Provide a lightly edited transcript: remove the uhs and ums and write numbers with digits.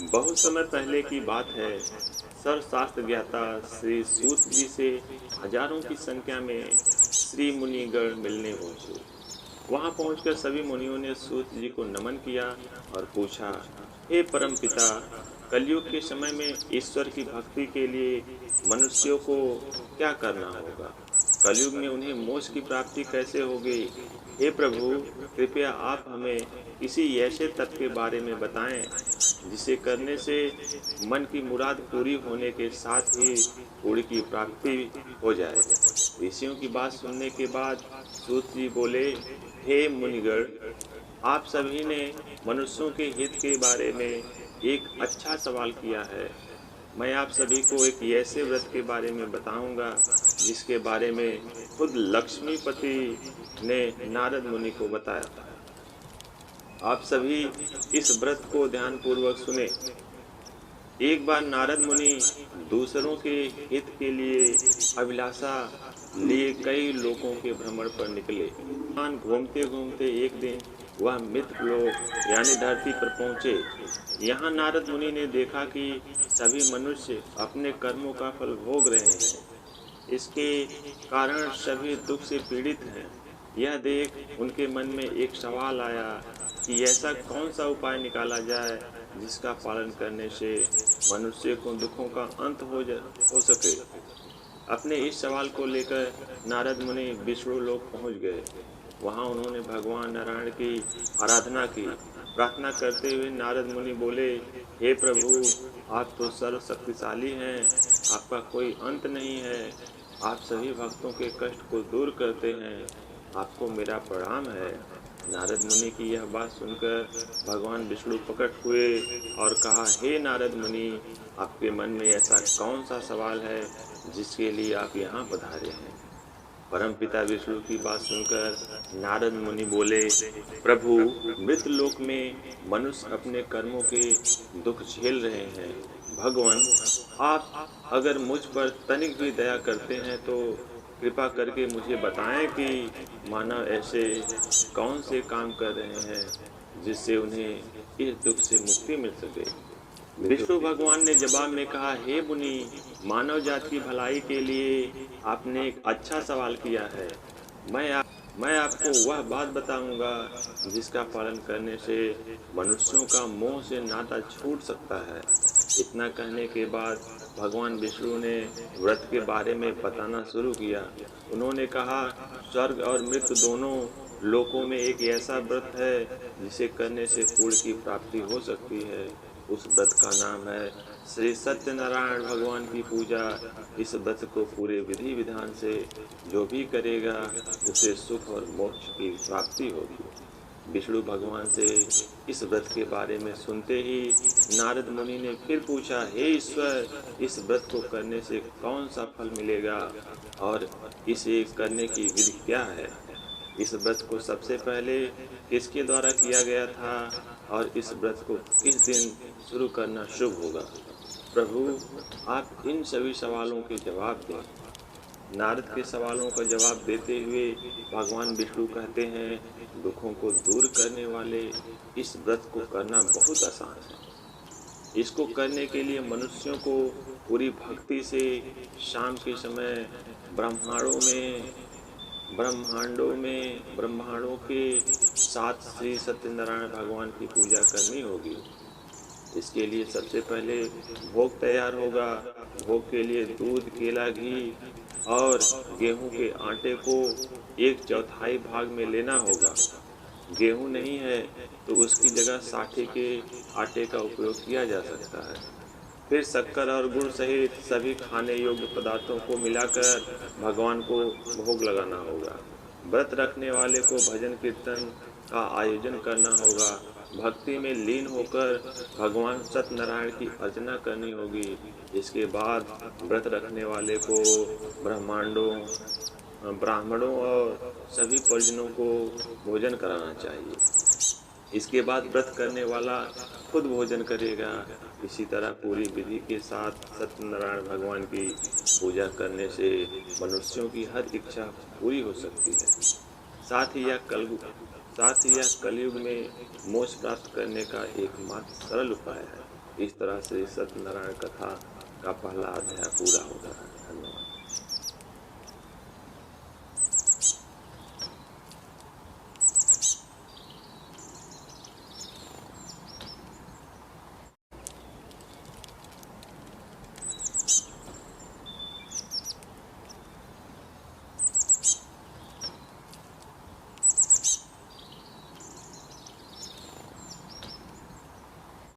बहुत समय पहले की बात है। सर्वशास्त्र ज्ञाता श्री सूत जी से हजारों की संख्या में श्री मुनिगण मिलने पहुंचे। वहां पहुंचकर सभी मुनियों ने सूत जी को नमन किया और पूछा, हे परम पिता, कलयुग के समय में ईश्वर की भक्ति के लिए मनुष्यों को क्या करना होगा? कलयुग में उन्हें मोक्ष की प्राप्ति कैसे होगी? हे प्रभु, कृपया आप हमें किसी ऐसे तप के बारे में बताएं जिसे करने से मन की मुराद पूरी होने के साथ ही पुण्य की प्राप्ति हो जाए। ऋषियों की बात सुनने के बाद सूत जी बोले, हे मुनिगण, आप सभी ने मनुष्यों के हित के बारे में एक अच्छा सवाल किया है। मैं आप सभी को एक ऐसे व्रत के बारे में बताऊंगा जिसके बारे में खुद लक्ष्मीपति ने नारद मुनि को बताया था। आप सभी इस व्रत को ध्यान पूर्वक सुने। एक बार नारद मुनि दूसरों के हित के लिए अभिलाषा लिए कई लोगों के भ्रमण पर निकले। घूमते घूमते एक दिन वह मित्र लोक यानी धरती पर पहुंचे। यहाँ नारद मुनि ने देखा कि सभी मनुष्य अपने कर्मों का फल भोग रहे हैं। इसके कारण सभी दुख से पीड़ित हैं। यह देख उनके मन में एक सवाल आया कि ऐसा कौन सा उपाय निकाला जाए जिसका पालन करने से मनुष्य को दुखों का अंत हो सके। अपने इस सवाल को लेकर नारद मुनि विष्णु लोक पहुंच गए। वहां उन्होंने भगवान नारायण की आराधना की। प्रार्थना करते हुए नारद मुनि बोले, हे प्रभु, आप तो सर्व शक्तिशाली हैं, आपका कोई अंत नहीं है। आप सभी भक्तों के कष्ट को दूर करते हैं, आपको मेरा प्रणाम है। नारद मुनि की यह बात सुनकर भगवान विष्णु प्रकट हुए और कहा, हे नारद मुनि, आपके मन में ऐसा कौन सा सवाल है जिसके लिए आप यहाँ पधारे हैं? परमपिता विष्णु की बात सुनकर नारद मुनि बोले, प्रभु, मृत लोक में मनुष्य अपने कर्मों के दुख झेल रहे हैं। भगवान, आप अगर मुझ पर तनिक भी दया करते हैं तो कृपा करके मुझे बताएं कि मानव ऐसे कौन से काम कर रहे हैं जिससे उन्हें इस दुख से मुक्ति मिल सके। विष्णु भगवान ने जवाब में कहा, हे मुनि, मानव जाति की भलाई के लिए आपने एक अच्छा सवाल किया है। मैं आपको वह बात बताऊंगा जिसका पालन करने से मनुष्यों का मोह से नाता छूट सकता है। इतना कहने के बाद भगवान विष्णु ने व्रत के बारे में बताना शुरू किया। उन्होंने कहा, स्वर्ग और मृत्यु दोनों लोकों में एक ऐसा व्रत है जिसे करने से पुण्य की प्राप्ति हो सकती है। उस व्रत का नाम है श्री सत्यनारायण भगवान की पूजा। इस व्रत को पूरे विधि विधान से जो भी करेगा उसे सुख और मोक्ष की प्राप्ति होगी। विष्णु भगवान से इस व्रत के बारे में सुनते ही नारद मुनि ने फिर पूछा, हे ईश्वर, इस व्रत को करने से कौन सा फल मिलेगा और इसे करने की विधि क्या है? इस व्रत को सबसे पहले किसके द्वारा किया गया था और इस व्रत को किस दिन शुरू करना शुभ होगा? प्रभु, आप इन सभी सवालों के जवाब दें। नारद के सवालों का जवाब देते हुए भगवान विष्णु कहते हैं, दुखों को दूर करने वाले इस व्रत को करना बहुत आसान है। इसको करने के लिए मनुष्यों को पूरी भक्ति से शाम के समय ब्रह्मांडों के साथ श्री सत्यनारायण भगवान की पूजा करनी होगी। इसके लिए सबसे पहले भोग तैयार होगा। भोग के लिए दूध, केला, घी और गेहूं के आटे को 1/4 भाग में लेना होगा। गेहूं नहीं है तो उसकी जगह साठे के आटे का उपयोग किया जा सकता है। फिर शक्कर और गुड़ सहित सभी खाने योग्य पदार्थों को मिलाकर भगवान को भोग लगाना होगा। व्रत रखने वाले को भजन कीर्तन का आयोजन करना होगा। भक्ति में लीन होकर भगवान सत्यनारायण की अर्चना करनी होगी। इसके बाद व्रत रखने वाले को ब्राह्मणों और सभी परिजनों को भोजन कराना चाहिए। इसके बाद व्रत करने वाला खुद भोजन करेगा। इसी तरह पूरी विधि के साथ सत्यनारायण भगवान की पूजा करने से मनुष्यों की हर इच्छा पूरी हो सकती है। साथ ही यह कलयुग में मोक्ष प्राप्त करने का एकमात्र सरल उपाय है। इस तरह से सत्यनारायण कथा का पहला अध्याय पूरा होता है।